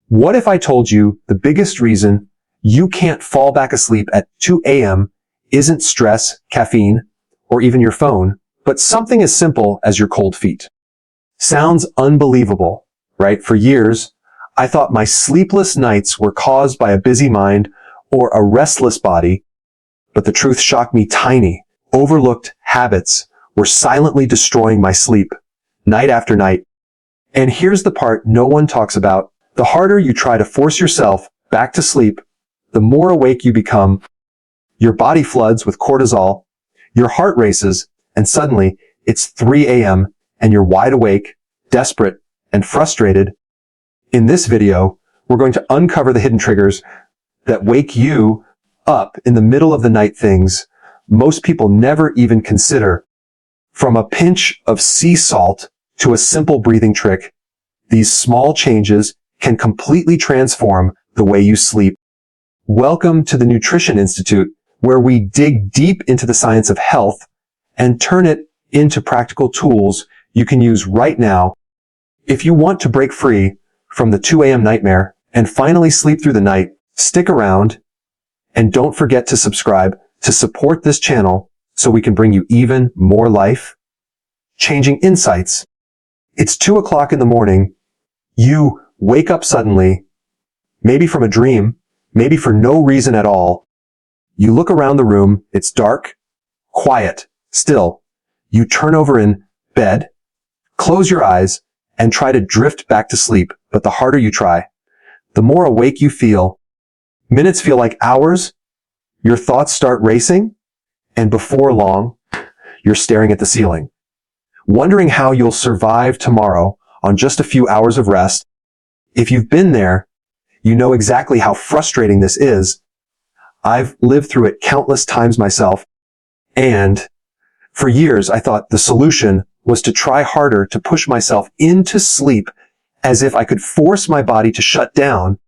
What if I told you the biggest reason you can't fall back asleep at 2 a.m. isn't stress, caffeine, or even your phone, but something as simple as your cold feet? Sounds unbelievable, right? For years, I thought my sleepless nights were caused by a busy mind or a restless body, but the truth shocked me. Tiny, overlooked habits were silently destroying my sleep, night after night. And here's the part no one talks about. The harder you try to force yourself back to sleep, the more awake you become. Your body floods with cortisol, your heart races, and suddenly it's 3 a.m. and you're wide awake, desperate, and frustrated. In this video, we're going to uncover the hidden triggers that wake you up in the middle of the night, things most people never even consider. From a pinch of sea salt to a simple breathing trick, these small changes can completely transform the way you sleep. Welcome to the Nutrition Institute, where we dig deep into the science of health and turn it into practical tools you can use right now. If you want to break free from the 2 a.m. nightmare and finally sleep through the night, stick around and don't forget to subscribe to support this channel so we can bring you even more life-changing insights. It's 2 o'clock in the morning. You wake up suddenly, maybe from a dream, maybe for no reason at all. You look around the room. It's dark, quiet, still. You turn over in bed, close your eyes, and try to drift back to sleep. But the harder you try, the more awake you feel. Minutes feel like hours. Your thoughts start racing, and before long, you're staring at the ceiling, wondering how you'll survive tomorrow on just a few hours of rest. If you've been there, you know exactly how frustrating this is. I've lived through it countless times myself, and for years I thought the solution was to try harder to push myself into sleep as if I could force my body to shut down.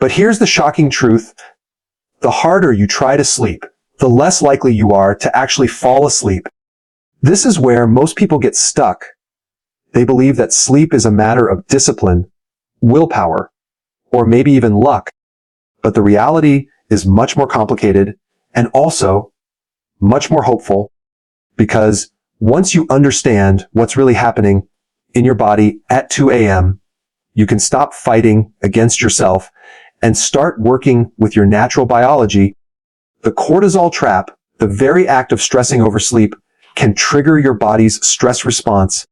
But here's the shocking truth. The harder you try to sleep, the less likely you are to actually fall asleep. This is where most people get stuck. They believe that sleep is a matter of discipline, willpower, or maybe even luck. But the reality is much more complicated and also much more hopeful, because once you understand what's really happening in your body at 2 a.m., you can stop fighting against yourself and start working with your natural biology. The cortisol trap, the very act of stressing over sleep, can trigger your body's stress response.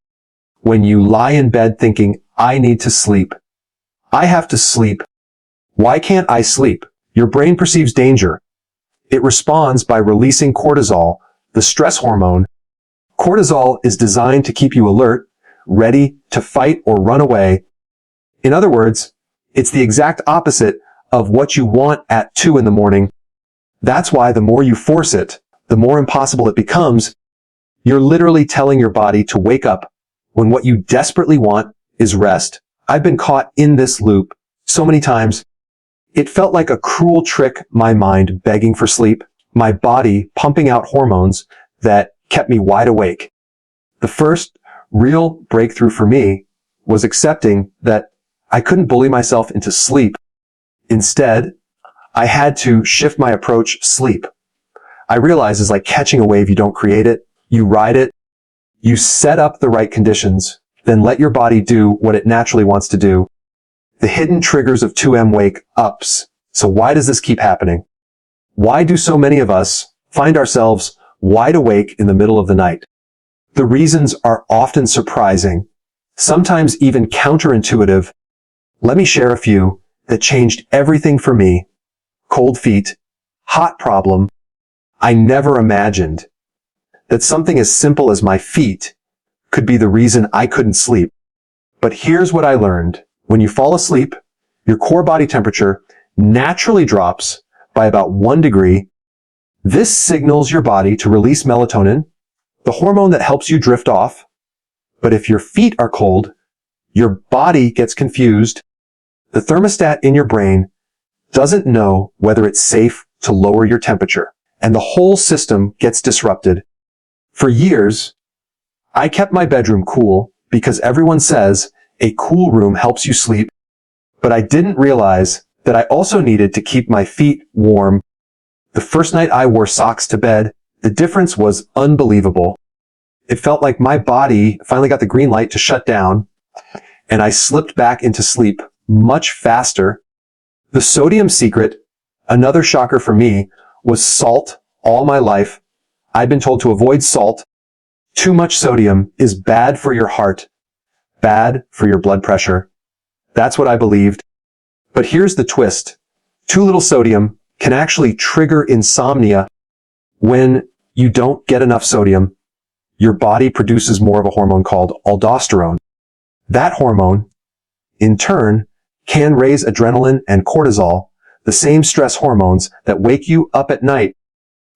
When you lie in bed thinking, I need to sleep, I have to sleep, why can't I sleep? Your brain perceives danger. It responds by releasing cortisol, the stress hormone. Cortisol is designed to keep you alert, ready to fight or run away. In other words, it's the exact opposite of what you want at 2 in the morning. That's why the more you force it, the more impossible it becomes. You're literally telling your body to wake up when what you desperately want is rest. I've been caught in this loop so many times. It felt like a cruel trick, my mind begging for sleep, my body pumping out hormones that kept me wide awake. The first real breakthrough for me was accepting that I couldn't bully myself into sleep. Instead, I had to shift my approach. Sleep, I realize, is like catching a wave. You don't create it, you ride it. You set up the right conditions, then let your body do what it naturally wants to do. The hidden triggers of 2 a.m. wake-ups. So why does this keep happening? Why do so many of us find ourselves wide awake in the middle of the night? The reasons are often surprising, sometimes even counterintuitive. Let me share a few that changed everything for me. Cold feet, hot problem. I never imagined that something as simple as my feet could be the reason I couldn't sleep. But here's what I learned. When you fall asleep, your core body temperature naturally drops by about 1 degree. This signals your body to release melatonin, the hormone that helps you drift off. But if your feet are cold, your body gets confused. The thermostat in your brain doesn't know whether it's safe to lower your temperature, and the whole system gets disrupted. For years, I kept my bedroom cool because everyone says a cool room helps you sleep. But I didn't realize that I also needed to keep my feet warm. The first night I wore socks to bed, the difference was unbelievable. It felt like my body finally got the green light to shut down, and I slipped back into sleep much faster. The sodium secret, another shocker for me, was salt all my life. I'd been told to avoid salt. Too much sodium is bad for your heart, bad for your blood pressure. That's what I believed. But here's the twist. Too little sodium can actually trigger insomnia. When you don't get enough sodium, your body produces more of a hormone called aldosterone. That hormone, in turn, can raise adrenaline and cortisol, the same stress hormones that wake you up at night.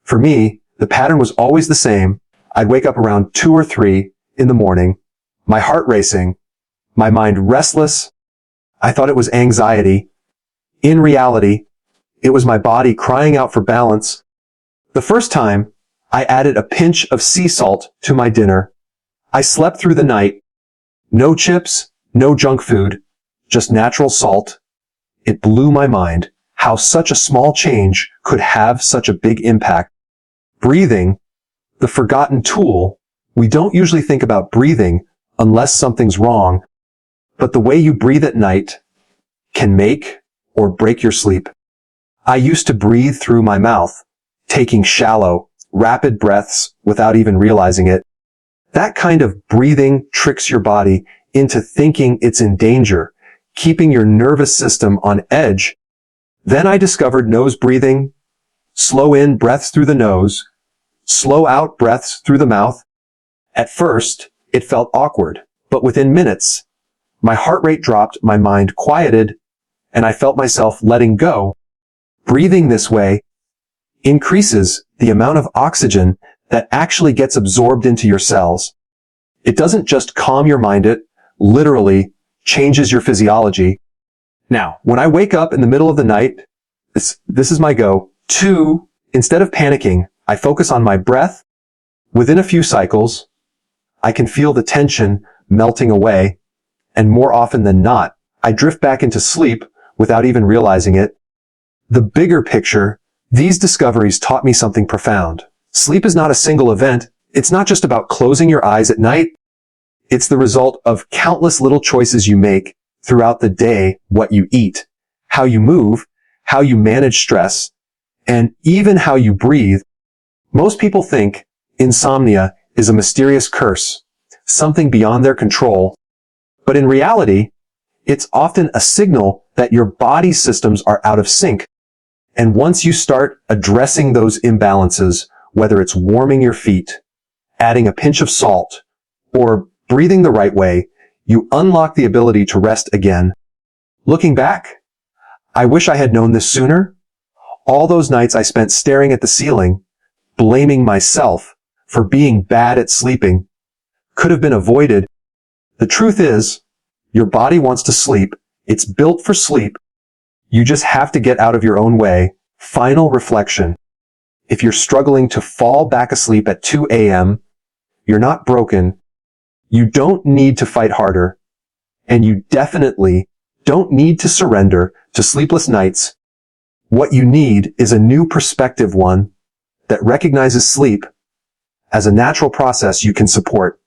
For me, the pattern was always the same. I'd wake up around 2 or 3 in the morning, my heart racing, my mind restless. I thought it was anxiety. In reality, it was my body crying out for balance. The first time, I added a pinch of sea salt to my dinner. I slept through the night. No chips, no junk food, just natural salt. It blew my mind how such a small change could have such a big impact. Breathing, the forgotten tool. We don't usually think about breathing unless something's wrong, but the way you breathe at night can make or break your sleep. I used to breathe through my mouth, taking shallow, rapid breaths without even realizing it. That kind of breathing tricks your body into thinking it's in danger, keeping your nervous system on edge. Then I discovered nose breathing, slow in breaths through the nose, slow out breaths through the mouth. At first, it felt awkward, but within minutes, my heart rate dropped, my mind quieted, and I felt myself letting go. Breathing this way increases the amount of oxygen that actually gets absorbed into your cells. It doesn't just calm your mind, it literally changes your physiology. Now, when I wake up in the middle of the night, this is my go-to. Instead of panicking, I focus on my breath. Within a few cycles, I can feel the tension melting away, and more often than not, I drift back into sleep without even realizing it. The bigger picture, these discoveries taught me something profound. Sleep is not a single event. It's not just about closing your eyes at night. It's the result of countless little choices you make throughout the day, what you eat, how you move, how you manage stress, and even how you breathe. Most people think insomnia is a mysterious curse, something beyond their control. But in reality, it's often a signal that your body systems are out of sync. And once you start addressing those imbalances, whether it's warming your feet, adding a pinch of salt, or breathing the right way, you unlock the ability to rest again. Looking back, I wish I had known this sooner. All those nights I spent staring at the ceiling, blaming myself for being bad at sleeping, could have been avoided. The truth is, your body wants to sleep. It's built for sleep. You just have to get out of your own way. Final reflection. If you're struggling to fall back asleep at 2 a.m., you're not broken. You don't need to fight harder. And you definitely don't need to surrender to sleepless nights. What you need is a new perspective, one that recognizes sleep as a natural process you can support,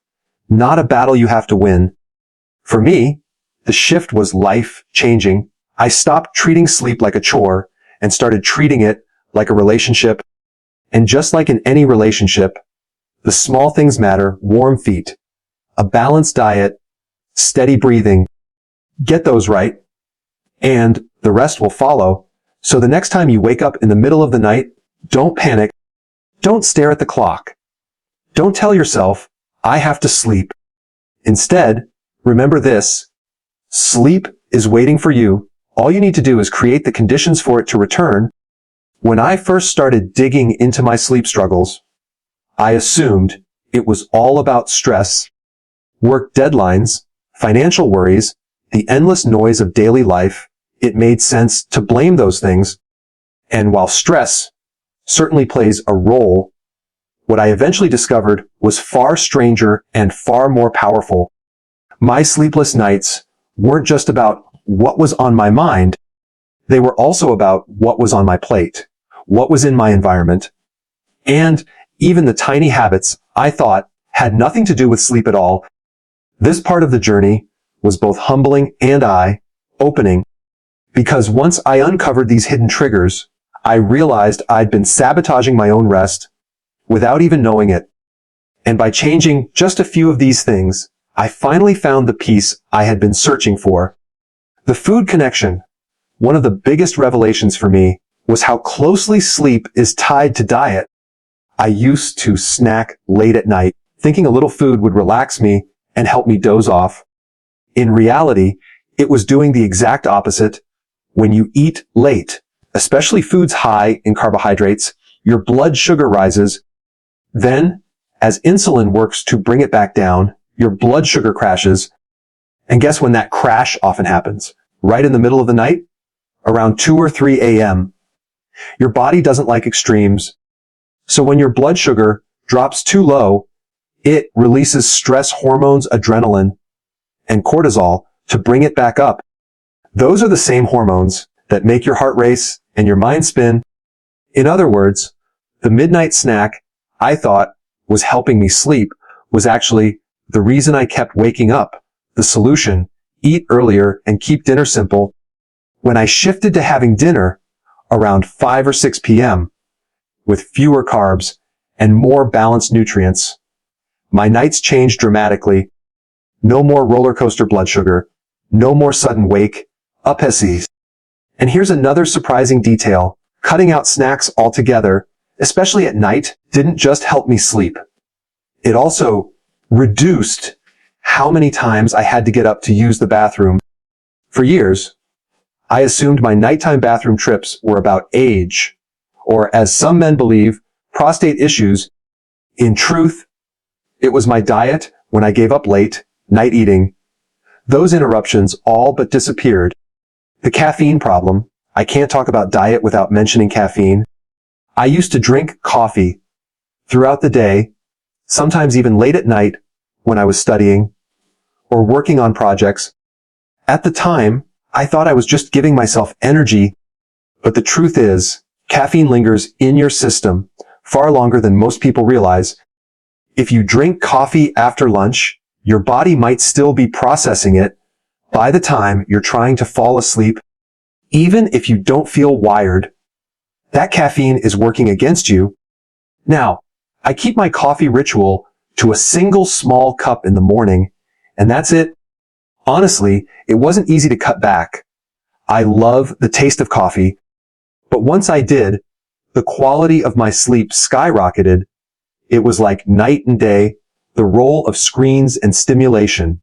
not a battle you have to win. For me, the shift was life-changing. I stopped treating sleep like a chore and started treating it like a relationship. And just like in any relationship, the small things matter: warm feet, a balanced diet, steady breathing. Get those right, and the rest will follow. So the next time you wake up in the middle of the night, don't panic. Don't stare at the clock. Don't tell yourself, I have to sleep. Instead, remember this: sleep is waiting for you. All you need to do is create the conditions for it to return. When I first started digging into my sleep struggles, I assumed it was all about stress, work deadlines, financial worries, the endless noise of daily life. It made sense to blame those things. And while stress certainly plays a role, what I eventually discovered was far stranger and far more powerful. My sleepless nights weren't just about what was on my mind. They were also about what was on my plate, what was in my environment, and even the tiny habits I thought had nothing to do with sleep at all. This part of the journey was both humbling and eye-opening, because once I uncovered these hidden triggers, I realized I'd been sabotaging my own rest without even knowing it. And by changing just a few of these things, I finally found the peace I had been searching for. The food connection. One of the biggest revelations for me was how closely sleep is tied to diet. I used to snack late at night, thinking a little food would relax me and help me doze off. In reality, it was doing the exact opposite. When you eat late, especially foods high in carbohydrates, your blood sugar rises. Then, as insulin works to bring it back down, your blood sugar crashes. And guess when that crash often happens? Right in the middle of the night? Around 2 or 3 a.m. Your body doesn't like extremes. So when your blood sugar drops too low, it releases stress hormones, adrenaline, and cortisol to bring it back up. Those are the same hormones that make your heart race and your mind spin. In other words, the midnight snack I thought was helping me sleep was actually the reason I kept waking up. The solution: eat earlier and keep dinner simple. When I shifted to having dinner around 5 or 6 p.m. with fewer carbs and more balanced nutrients, my nights changed dramatically. No more roller coaster blood sugar, no more sudden wake up-esses. And here's another surprising detail. Cutting out snacks altogether, especially at night, didn't just help me sleep. It also reduced how many times I had to get up to use the bathroom. For years, I assumed my nighttime bathroom trips were about age, or as some men believe, prostate issues. In truth, it was my diet when I gave up late night eating. Those interruptions all but disappeared. The caffeine problem. I can't talk about diet without mentioning caffeine. I used to drink coffee throughout the day, sometimes even late at night when I was studying or working on projects. At the time, I thought I was just giving myself energy, but the truth is, caffeine lingers in your system far longer than most people realize. If you drink coffee after lunch, your body might still be processing it by the time you're trying to fall asleep. Even if you don't feel wired, that caffeine is working against you. Now, I keep my coffee ritual to a single small cup in the morning, and that's it. Honestly, it wasn't easy to cut back. I love the taste of coffee, but once I did, the quality of my sleep skyrocketed. It was like night and day, the role of screens and stimulation.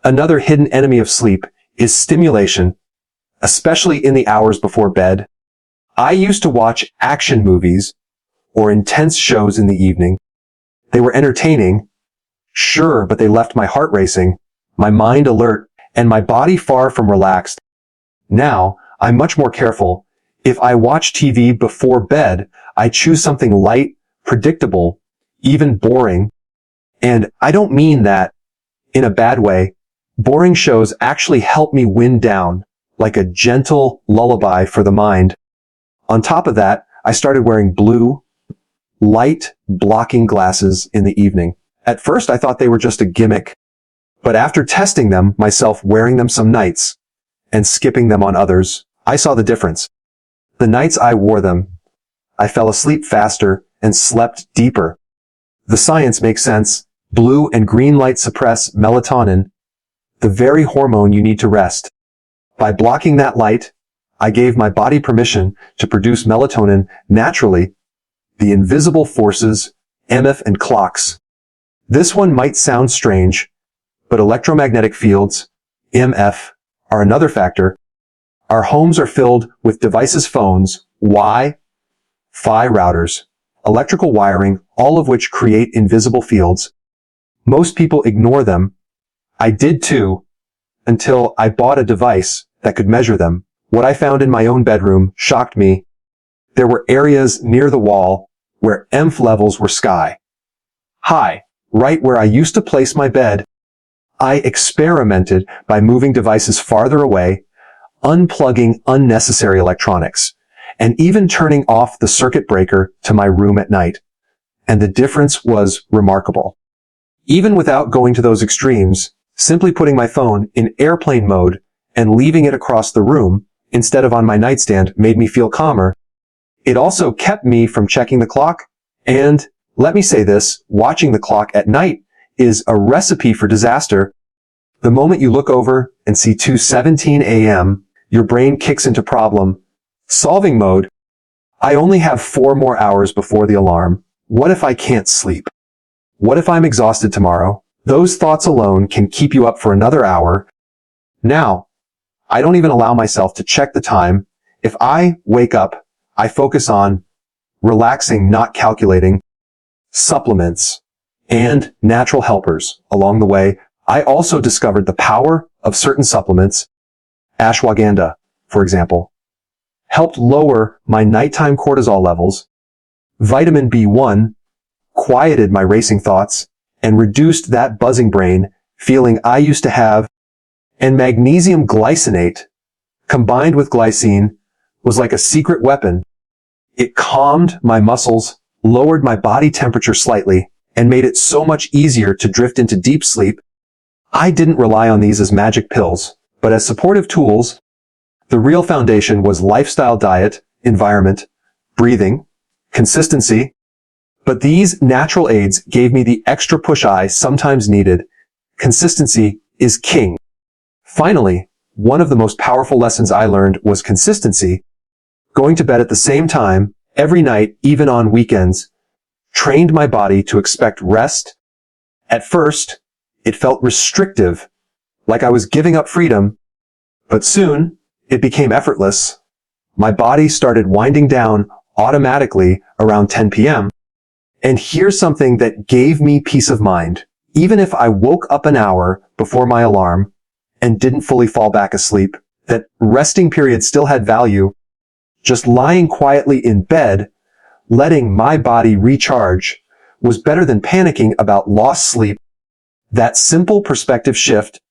Another hidden enemy of sleep is stimulation, especially in the hours before bed. I used to watch action movies or intense shows in the evening. They were entertaining, sure, but they left my heart racing, my mind alert, and my body far from relaxed. Now, I'm much more careful. If I watch TV before bed, I choose something light, predictable, even boring. And I don't mean that in a bad way. Boring shows actually help me wind down, like a gentle lullaby for the mind. On top of that, I started wearing blue, light blocking glasses in the evening. At first, I thought they were just a gimmick, but after testing them myself, wearing them some nights and skipping them on others, I saw the difference. The nights I wore them, I fell asleep faster and slept deeper. The science makes sense. Blue and green light suppress melatonin, the very hormone you need to rest. By blocking that light, I gave my body permission to produce melatonin naturally, the invisible forces, EMF and clocks. This one might sound strange, but electromagnetic fields, EMF, are another factor. Our homes are filled with devices, phones, Wi-Fi routers, electrical wiring, all of which create invisible fields. Most people ignore them. I did too, until I bought a device that could measure them. What I found in my own bedroom shocked me. There were areas near the wall where EMF levels were sky high, right where I used to place my bed. I experimented by moving devices farther away, unplugging unnecessary electronics, and even turning off the circuit breaker to my room at night. And the difference was remarkable. Even without going to those extremes, simply putting my phone in airplane mode and leaving it across the room instead of on my nightstand made me feel calmer. It also kept me from checking the clock. And let me say this, watching the clock at night is a recipe for disaster. The moment you look over and see 2:17 a.m., your brain kicks into problem-solving mode. I only have 4 more hours before the alarm. What if I can't sleep? What if I'm exhausted tomorrow? Those thoughts alone can keep you up for another hour. Now, I don't even allow myself to check the time. If I wake up, I focus on relaxing, not calculating, supplements, and natural helpers. Along the way, I also discovered the power of certain supplements. Ashwagandha, for example, helped lower my nighttime cortisol levels. Vitamin B1 quieted my racing thoughts and reduced that buzzing brain feeling I used to have. And magnesium glycinate, combined with glycine, was like a secret weapon. It calmed my muscles, lowered my body temperature slightly, and made it so much easier to drift into deep sleep. I didn't rely on these as magic pills, but as supportive tools. The real foundation was lifestyle, diet, environment, breathing, consistency. But these natural aids gave me the extra push I sometimes needed. Consistency is king. Finally, one of the most powerful lessons I learned was consistency. Going to bed at the same time, every night, even on weekends, trained my body to expect rest. At first, it felt restrictive, like I was giving up freedom, but soon, it became effortless. My body started winding down automatically around 10 p.m. And here's something that gave me peace of mind. Even if I woke up an hour before my alarm and didn't fully fall back asleep, that resting period still had value. Just lying quietly in bed, letting my body recharge, was better than panicking about lost sleep. That simple perspective shift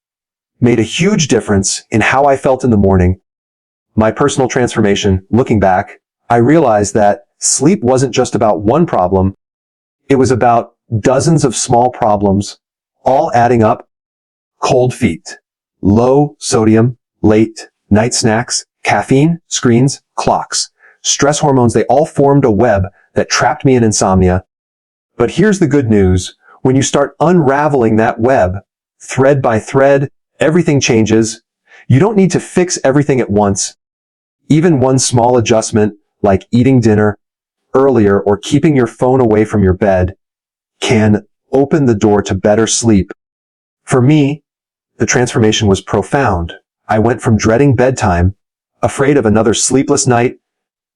made a huge difference in how I felt in the morning. My personal transformation, looking back, I realized that sleep wasn't just about one problem. It was about dozens of small problems, all adding up. Cold feet, low sodium, late night snacks, caffeine, screens, clocks, stress hormones, they all formed a web that trapped me in insomnia. But here's the good news. When you start unraveling that web, thread by thread, everything changes. You don't need to fix everything at once. Even one small adjustment, like eating dinner earlier or keeping your phone away from your bed, can open the door to better sleep. For me, the transformation was profound. I went from dreading bedtime, afraid of another sleepless night,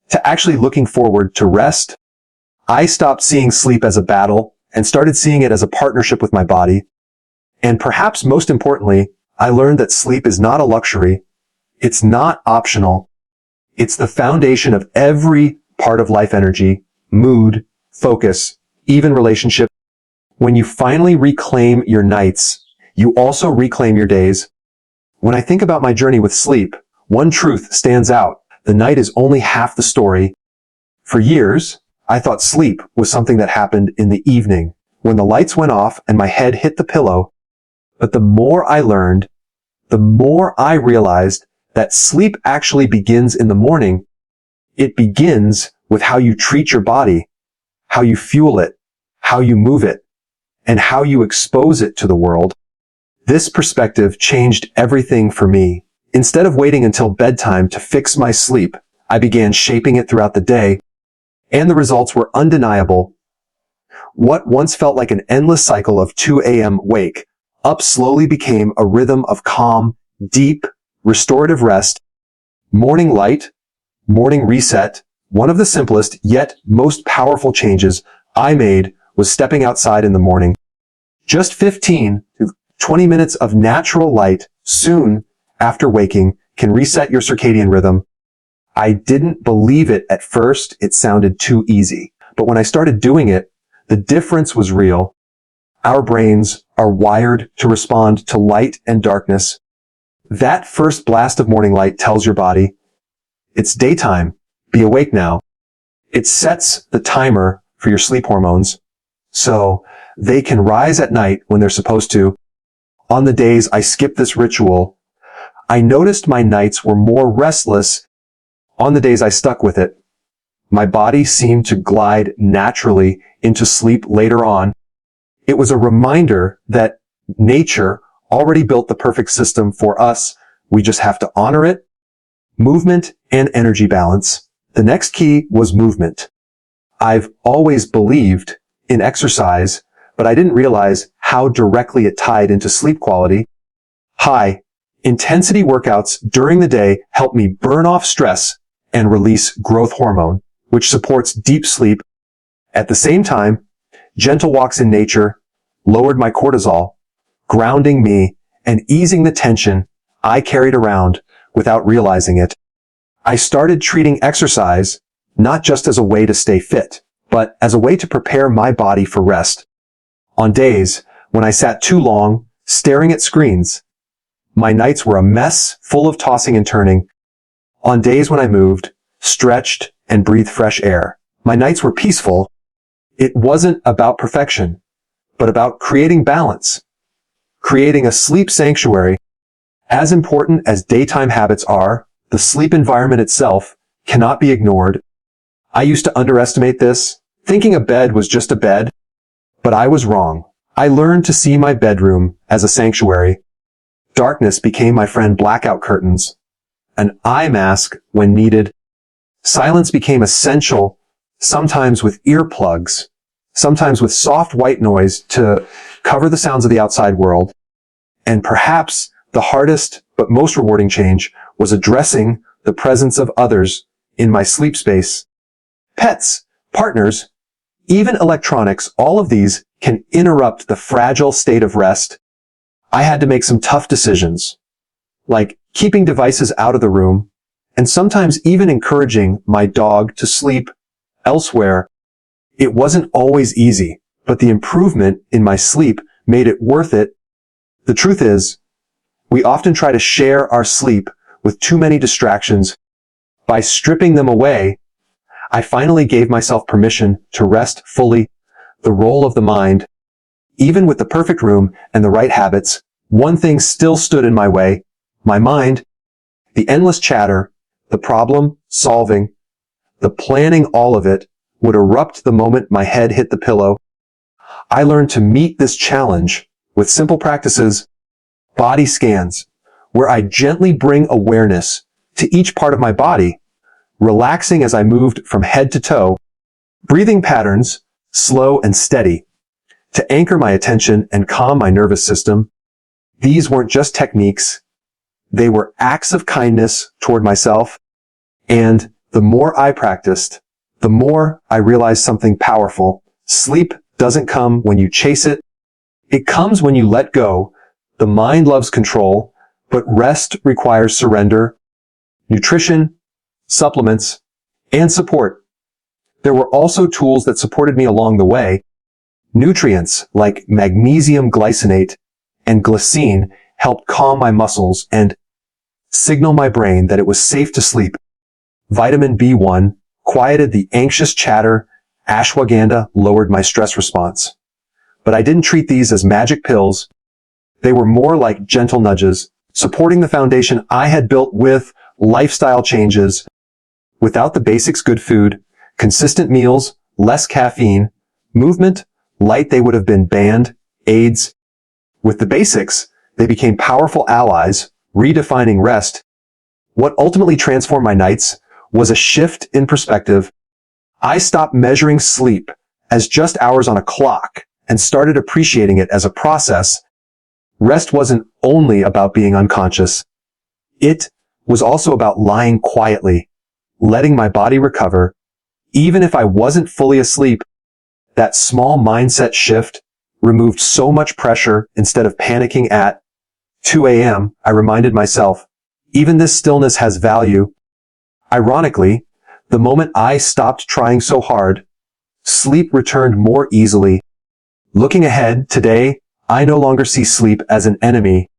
to actually looking forward to rest. I stopped seeing sleep as a battle and started seeing it as a partnership with my body. And perhaps most importantly, I learned that sleep is not a luxury. It's not optional. It's the foundation of every part of life: energy, mood, focus, even relationship. When you finally reclaim your nights, you also reclaim your days. When I think about my journey with sleep, one truth stands out. The night is only half the story. For years, I thought sleep was something that happened in the evening, when the lights went off and my head hit the pillow. But the more I learned, the more I realized that sleep actually begins in the morning. It begins with how you treat your body, how you fuel it, how you move it, and how you expose it to the world. This perspective changed everything for me. Instead of waiting until bedtime to fix my sleep, I began shaping it throughout the day, and the results were undeniable. What once felt like an endless cycle of 2 a.m. wake up slowly became a rhythm of calm, deep, restorative rest. Morning light, morning reset. One of the simplest yet most powerful changes I made was stepping outside in the morning. Just 15 to 20 minutes of natural light soon after waking can reset your circadian rhythm. I didn't believe it at first. It sounded too easy. But when I started doing it, the difference was real. Our brains are wired to respond to light and darkness. That first blast of morning light tells your body, it's daytime, be awake now. It sets the timer for your sleep hormones, so they can rise at night when they're supposed to. On the days I skipped this ritual, I noticed my nights were more restless. On the days I stuck with it, my body seemed to glide naturally into sleep later on. It was a reminder that nature already built the perfect system for us. We just have to honor it. Movement and energy balance. The next key was movement. I've always believed in exercise, but I didn't realize how directly it tied into sleep quality. High intensity workouts during the day help me burn off stress and release growth hormone, which supports deep sleep. At the same time, gentle walks in nature lowered my cortisol, grounding me and easing the tension I carried around without realizing it. I started treating exercise not just as a way to stay fit, but as a way to prepare my body for rest. On days when I sat too long staring at screens, my nights were a mess full of tossing and turning. On days when I moved, stretched, and breathed fresh air, my nights were peaceful. It wasn't about perfection, but about creating balance, creating a sleep sanctuary. As important as daytime habits are, the sleep environment itself cannot be ignored. I used to underestimate this, thinking a bed was just a bed, but I was wrong. I learned to see my bedroom as a sanctuary. Darkness became my friend blackout curtains, an eye mask when needed. Silence became essential, sometimes with earplugs, sometimes with soft white noise to cover the sounds of the outside world. And perhaps the hardest but most rewarding change was addressing the presence of others in my sleep space. Pets, partners, even electronics, all of these can interrupt the fragile state of rest. I had to make some tough decisions, like keeping devices out of the room, and sometimes even encouraging my dog to sleep elsewhere. It wasn't always easy, but the improvement in my sleep made it worth it. The truth is, we often try to share our sleep with too many distractions. By stripping them away, I finally gave myself permission to rest fully. The role of the mind. Even with the perfect room and the right habits, one thing still stood in my way. My mind. The endless chatter, the problem solving, the planning, all of it would erupt the moment my head hit the pillow. I learned to meet this challenge with simple practices. Body scans, where I gently bring awareness to each part of my body, relaxing as I moved from head to toe. Breathing patterns, slow and steady, to anchor my attention and calm my nervous system. These weren't just techniques. They were acts of kindness toward myself. And the more I practiced, the more I realized something powerful. Sleep doesn't come when you chase it. It comes when you let go. The mind loves control, but rest requires surrender. Nutrition, supplements, and support. There were also tools that supported me along the way. Nutrients like magnesium glycinate and glycine helped calm my muscles and signal my brain that it was safe to sleep. Vitamin B1 quieted the anxious chatter. Ashwagandha lowered my stress response. But I didn't treat these as magic pills. They were more like gentle nudges, supporting the foundation I had built with lifestyle changes. Without the basics, good food, consistent meals, less caffeine, movement, light, they would have been band-aids. With the basics, they became powerful allies, redefining rest. What ultimately transformed my nights was a shift in perspective. I stopped measuring sleep as just hours on a clock and started appreciating it as a process. Rest wasn't only about being unconscious. It was also about lying quietly, letting my body recover. Even if I wasn't fully asleep, that small mindset shift removed so much pressure. Instead of panicking at 2 a.m., I reminded myself, even this stillness has value. Ironically, the moment I stopped trying so hard, sleep returned more easily. Looking ahead, today, I no longer see sleep as an enemy.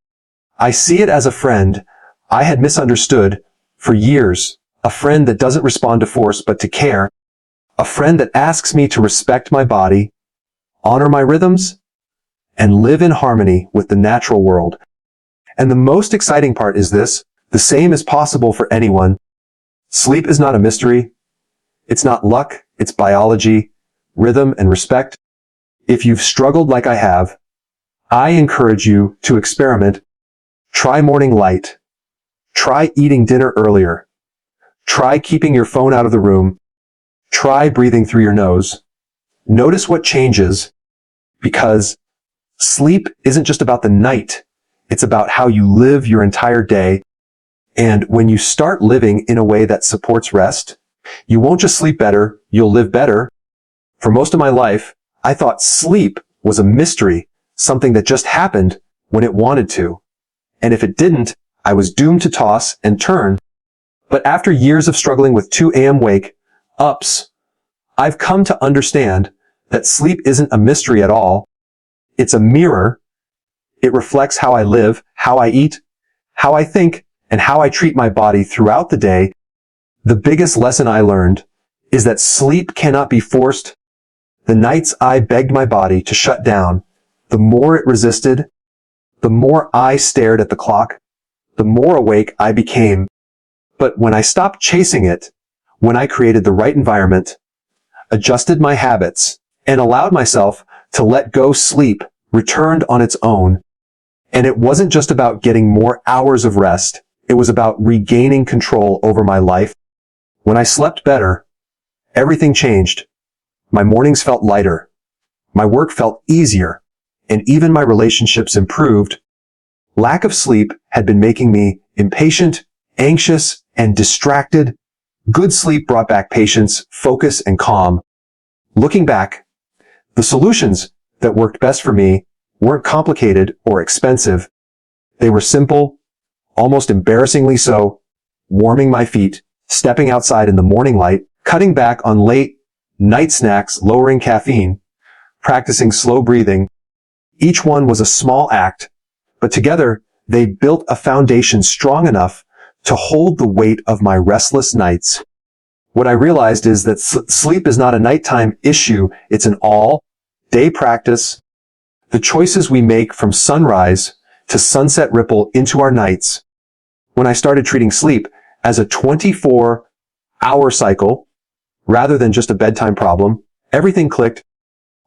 I see it as a friend I had misunderstood for years, a friend that doesn't respond to force but to care, a friend that asks me to respect my body, honor my rhythms, and live in harmony with the natural world. And the most exciting part is this: the same is possible for anyone. Sleep is not a mystery. It's not luck. It's biology, rhythm, and respect. If you've struggled like I have, I encourage you to experiment. Try morning light. Try eating dinner earlier. Try keeping your phone out of the room. Try breathing through your nose. Notice what changes, because sleep isn't just about the night. It's about how you live your entire day. And when you start living in a way that supports rest, you won't just sleep better, you'll live better. For most of my life, I thought sleep was a mystery, something that just happened when it wanted to. And if it didn't, I was doomed to toss and turn. But after years of struggling with 2 a.m. wake-ups, I've come to understand that sleep isn't a mystery at all. It's a mirror. It reflects how I live, how I eat, how I think, and how I treat my body throughout the day. The biggest lesson I learned is that sleep cannot be forced. The nights I begged my body to shut down, the more it resisted, the more I stared at the clock, the more awake I became. But when I stopped chasing it, when I created the right environment, adjusted my habits, and allowed myself to let go, sleep returned on its own. And it wasn't just about getting more hours of rest. It was about regaining control over my life. When I slept better, everything changed. My mornings felt lighter. My work felt easier. And even my relationships improved. Lack of sleep had been making me impatient, anxious, and distracted. Good sleep brought back patience, focus, and calm. Looking back, the solutions that worked best for me weren't complicated or expensive. They were simple, almost embarrassingly so: warming my feet, stepping outside in the morning light, cutting back on late night snacks, lowering caffeine, practicing slow breathing. Each one was a small act, but together they built a foundation strong enough to hold the weight of my restless nights. What I realized is that sleep is not a nighttime issue. It's an all-day practice. The choices we make from sunrise to sunset ripple into our nights. When I started treating sleep as a 24-hour cycle, rather than just a bedtime problem, everything clicked.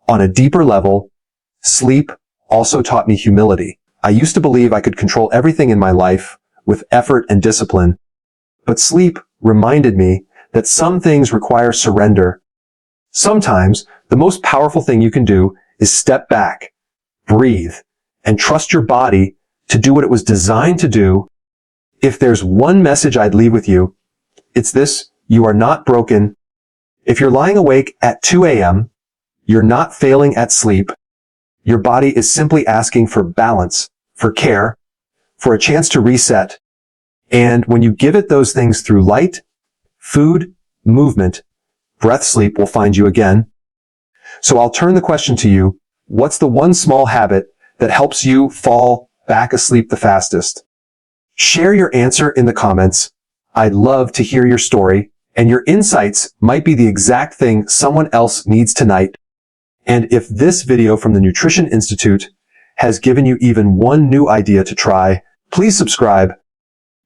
On a deeper level, sleep also taught me humility. I used to believe I could control everything in my life with effort and discipline. But sleep reminded me that some things require surrender. Sometimes the most powerful thing you can do is step back, breathe, and trust your body to do what it was designed to do. If there's one message I'd leave with you, it's this: you are not broken. If you're lying awake at 2 a.m., you're not failing at sleep. Your body is simply asking for balance, for care, for a chance to reset. And when you give it those things through light, food, movement, breath, sleep will find you again. So I'll turn the question to you. What's the one small habit that helps you fall back asleep the fastest? Share your answer in the comments. I'd love to hear your story, and your insights might be the exact thing someone else needs tonight. And if this video from the Nutrition Institute has given you even one new idea to try, please subscribe.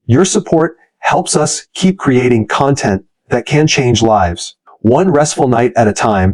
Your support helps us keep creating content that can change lives, one restful night at a time.